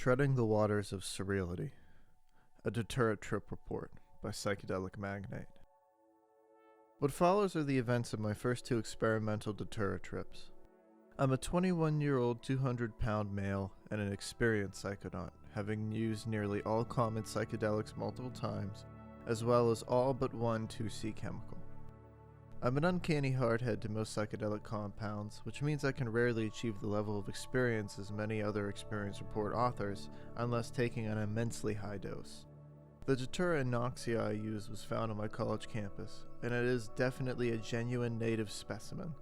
Treading the Waters of Surreality, a Datura Trip Report by Psychedelic Magnate. What follows are the events of my first two experimental Datura trips. I'm a 21-year-old 200-pound male and an experienced psychonaut, having used nearly all common psychedelics multiple times, as well as all but one 2C chemical. I'm an uncanny hardhead to most psychedelic compounds, which means I can rarely achieve the level of experience as many other experience report authors, unless taking an immensely high dose. The Datura anoxia I used was found on my college campus, and it is definitely a genuine native specimen.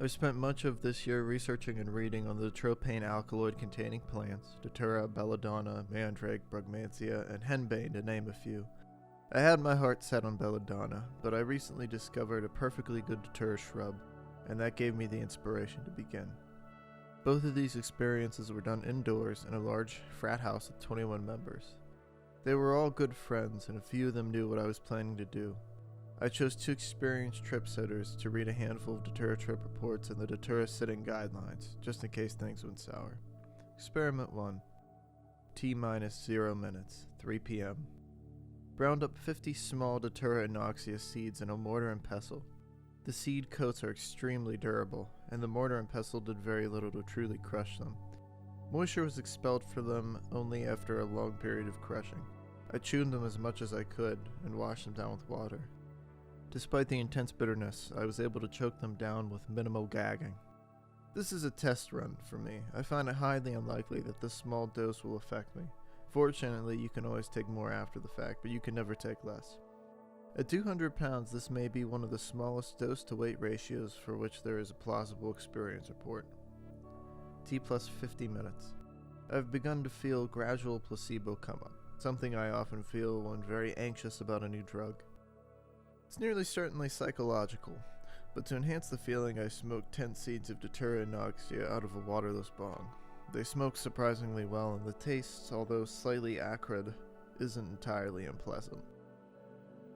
I've spent much of this year researching and reading on the tropane alkaloid-containing plants, Datura, belladonna, mandrake, brugmansia, and henbane to name a few. I had my heart set on belladonna, but I recently discovered a perfectly good Datura shrub, and that gave me the inspiration to begin. Both of these experiences were done indoors in a large frat house with 21 members. They were all good friends, and a few of them knew what I was planning to do. I chose two experienced trip sitters to read a handful of Datura trip reports and the Datura sitting guidelines, just in case things went sour. Experiment 1. T-0 minutes, 3 p.m. Ground up 50 small Datura anoxia seeds in a mortar and pestle. The seed coats are extremely durable, and the mortar and pestle did very little to truly crush them. Moisture was expelled from them only after a long period of crushing. I chewed them as much as I could and washed them down with water. Despite the intense bitterness, I was able to choke them down with minimal gagging. This is a test run for me. I find it highly unlikely that this small dose will affect me. Fortunately, you can always take more after the fact, but you can never take less. At 200 pounds, this may be one of the smallest dose-to-weight ratios for which there is a plausible experience report. T plus 50 minutes. I've begun to feel gradual placebo come up, something I often feel when very anxious about a new drug. It's nearly certainly psychological, but to enhance the feeling I smoked 10 seeds of Datura anoxia out of a waterless bong. They smoke surprisingly well, and the taste, although slightly acrid, isn't entirely unpleasant.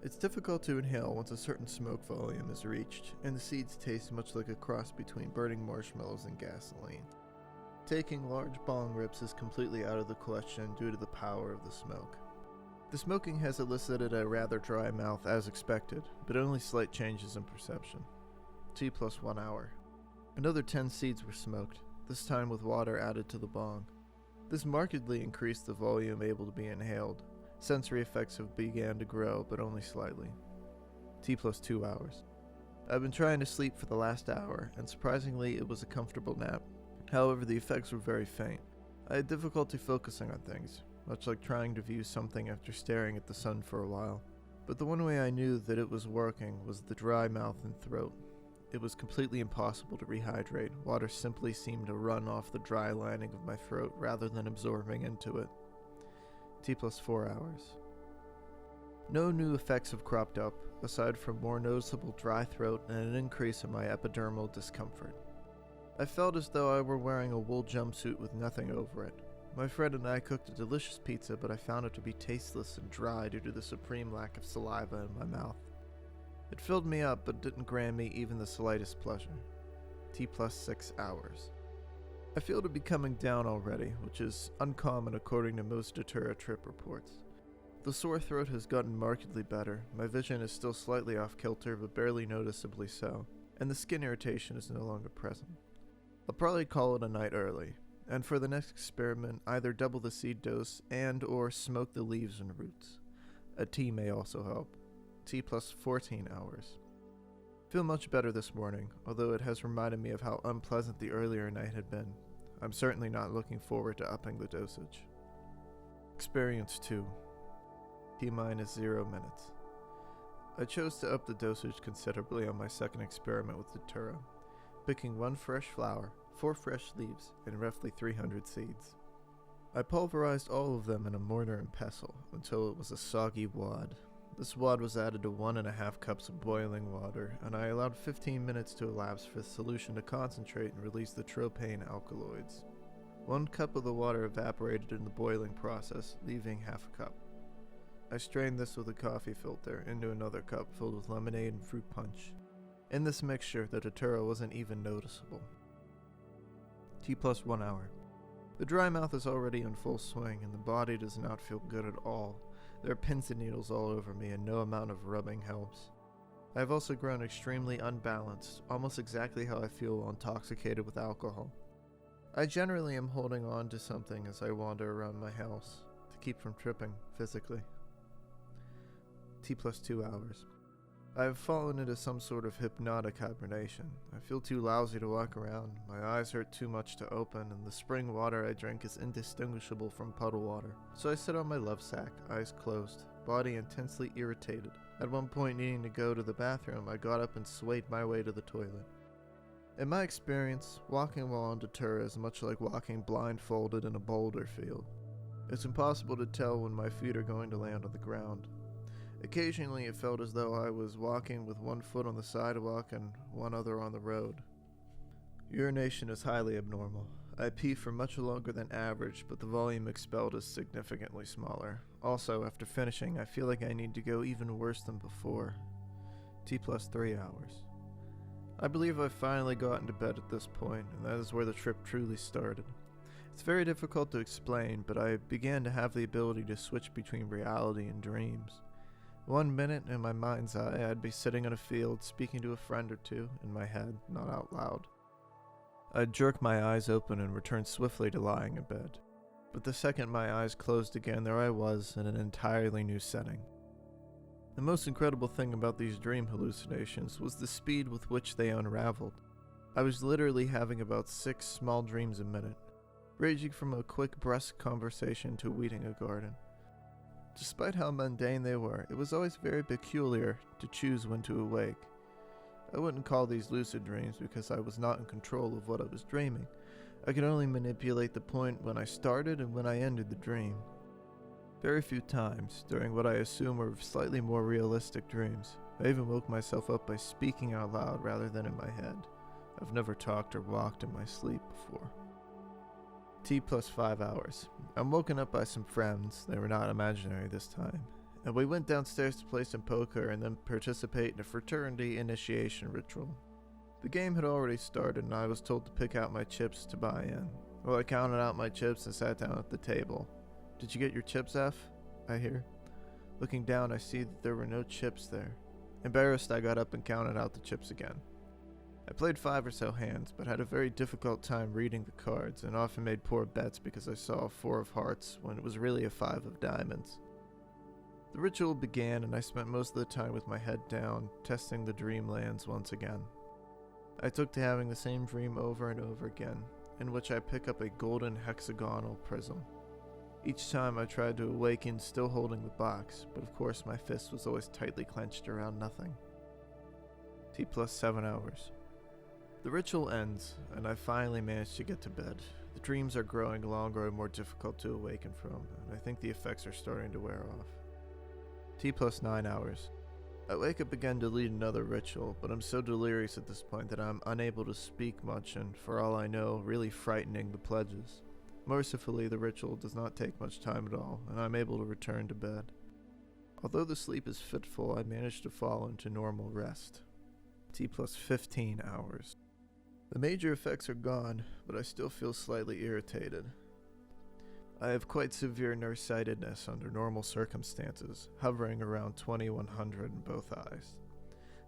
It's difficult to inhale once a certain smoke volume is reached, and the seeds taste much like a cross between burning marshmallows and gasoline. Taking large bong rips is completely out of the question due to the power of the smoke. The smoking has elicited a rather dry mouth as expected, but only slight changes in perception. T plus 1 hour. Another 10 seeds were smoked, this time with water added to the bong. This markedly increased the volume able to be inhaled. Sensory effects have began to grow, but only slightly. T plus 2 hours. I've been trying to sleep for the last hour, and surprisingly it was a comfortable nap. However, the effects were very faint. I had difficulty focusing on things, much like trying to view something after staring at the sun for a while. But the one way I knew that it was working was the dry mouth and throat. It was completely impossible to rehydrate. Water simply seemed to run off the dry lining of my throat rather than absorbing into it. T plus 4 hours. No new effects have cropped up, aside from more noticeable dry throat and an increase in my epidermal discomfort. I felt as though I were wearing a wool jumpsuit with nothing over it. My friend and I cooked a delicious pizza, but I found it to be tasteless and dry due to the supreme lack of saliva in my mouth. It filled me up, but didn't grant me even the slightest pleasure. T plus 6 hours. I feel to be coming down already, which is uncommon according to most Datura trip reports. The sore throat has gotten markedly better, my vision is still slightly off kilter, but barely noticeably so, and the skin irritation is no longer present. I'll probably call it a night early, and for the next experiment, either double the seed dose and or smoke the leaves and roots. A tea may also help. T plus 14 hours. Feel much better this morning, although it has reminded me of how unpleasant the earlier night had been. I'm certainly not looking forward to upping the dosage. Experience 2. T-0 minutes. I chose to up the dosage considerably on my second experiment with Datura, picking 1 fresh flower, 4 fresh leaves, and roughly 300 seeds. I pulverized all of them in a mortar and pestle until it was a soggy wad. This wad was added to 1.5 cups of boiling water, and I allowed 15 minutes to elapse for the solution to concentrate and release the tropane alkaloids. 1 cup of the water evaporated in the boiling process, leaving half a cup. I strained this with a coffee filter into another cup filled with lemonade and fruit punch. In this mixture, the Datura wasn't even noticeable. T plus 1 hour. The dry mouth is already in full swing, and the body does not feel good at all. There are pins and needles all over me, and no amount of rubbing helps. I have also grown extremely unbalanced, almost exactly how I feel while intoxicated with alcohol. I generally am holding on to something as I wander around my house, to keep from tripping, physically. T+2 hours. I have fallen into some sort of hypnotic hibernation. I feel too lousy to walk around, my eyes hurt too much to open, and the spring water I drink is indistinguishable from puddle water. So I sit on my love sack, eyes closed, body intensely irritated. At one point, needing to go to the bathroom, I got up and swayed my way to the toilet. In my experience, walking while on Datura is much like walking blindfolded in a boulder field. It's impossible to tell when my feet are going to land on the ground. Occasionally it felt as though I was walking with one foot on the sidewalk and one other on the road. Urination is highly abnormal. I pee for much longer than average, but the volume expelled is significantly smaller. Also, after finishing, I feel like I need to go even worse than before. T+3 hours. I believe I've finally gotten to bed at this point, and that is where the trip truly started. It's very difficult to explain, but I began to have the ability to switch between reality and dreams. 1 minute, in my mind's eye, I'd be sitting in a field, speaking to a friend or two, in my head, not out loud. I'd jerk my eyes open and return swiftly to lying in bed. But the second my eyes closed again, there I was, in an entirely new setting. The most incredible thing about these dream hallucinations was the speed with which they unraveled. I was literally having about 6 small dreams a minute, ranging from a quick brusque conversation to weeding a garden. Despite how mundane they were, it was always very peculiar to choose when to awake. I wouldn't call these lucid dreams because I was not in control of what I was dreaming. I could only manipulate the point when I started and when I ended the dream. Very few times, during what I assume were slightly more realistic dreams, I even woke myself up by speaking out loud rather than in my head. I've never talked or walked in my sleep before. T+5 hours. I'm woken up by some friends, they were not imaginary this time, and we went downstairs to play some poker and then participate in a fraternity initiation ritual. The game had already started and I was told to pick out my chips to buy in. Well, I counted out my chips and sat down at the table. "Did you get your chips, F?" I hear. Looking down, I see that there were no chips there. Embarrassed, I got up and counted out the chips again. I played 5 or so hands, but had a very difficult time reading the cards, and often made poor bets because I saw a 4 of hearts when it was really a 5 of diamonds. The ritual began, and I spent most of the time with my head down, testing the dreamlands once again. I took to having the same dream over and over again, in which I pick up a golden hexagonal prism. Each time I tried to awaken still holding the box, but of course my fist was always tightly clenched around nothing. T+7 hours. The ritual ends, and I finally managed to get to bed. The dreams are growing longer and more difficult to awaken from, and I think the effects are starting to wear off. T+9 hours. I wake up again to lead another ritual, but I'm so delirious at this point that I'm unable to speak much and, for all I know, really frightening the pledges. Mercifully, the ritual does not take much time at all, and I'm able to return to bed. Although the sleep is fitful, I manage to fall into normal rest. T+15 hours. The major effects are gone, but I still feel slightly irritated. I have quite severe nearsightedness under normal circumstances, hovering around 2100 in both eyes.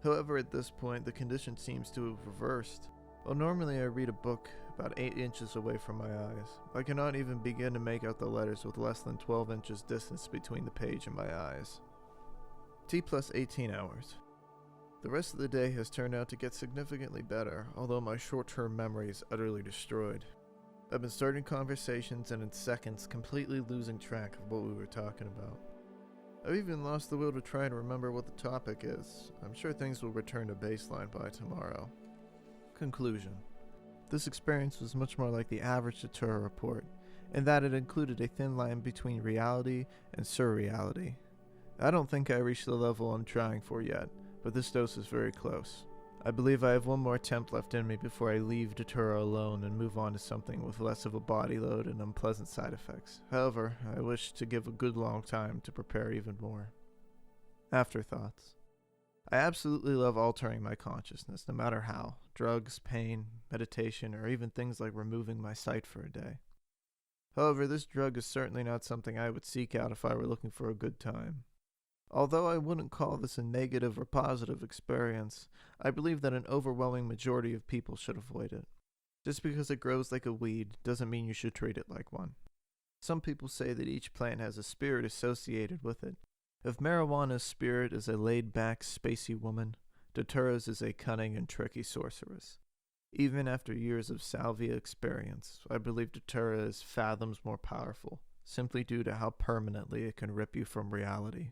However, at this point, the condition seems to have reversed. While normally I read a book about 8 inches away from my eyes, I cannot even begin to make out the letters with less than 12 inches distance between the page and my eyes. T+18 hours. The rest of the day has turned out to get significantly better, although my short-term memory is utterly destroyed. I've been starting conversations and in seconds completely losing track of what we were talking about. I've even lost the will to try to remember what the topic is. I'm sure things will return to baseline by tomorrow. Conclusion. This experience was much more like the average Datura report, in that it included a thin line between reality and surreality. I don't think I reached the level I'm trying for yet, but this dose is very close. I believe I have one more attempt left in me before I leave Datura alone and move on to something with less of a body load and unpleasant side effects. However, I wish to give a good long time to prepare even more. Afterthoughts. I absolutely love altering my consciousness, no matter how. Drugs, pain, meditation, or even things like removing my sight for a day. However, this drug is certainly not something I would seek out if I were looking for a good time. Although I wouldn't call this a negative or positive experience, I believe that an overwhelming majority of people should avoid it. Just because it grows like a weed doesn't mean you should treat it like one. Some people say that each plant has a spirit associated with it. If marijuana's spirit is a laid-back, spacey woman, Datura's is a cunning and tricky sorceress. Even after years of salvia experience, I believe Datura is fathoms more powerful, simply due to how permanently it can rip you from reality.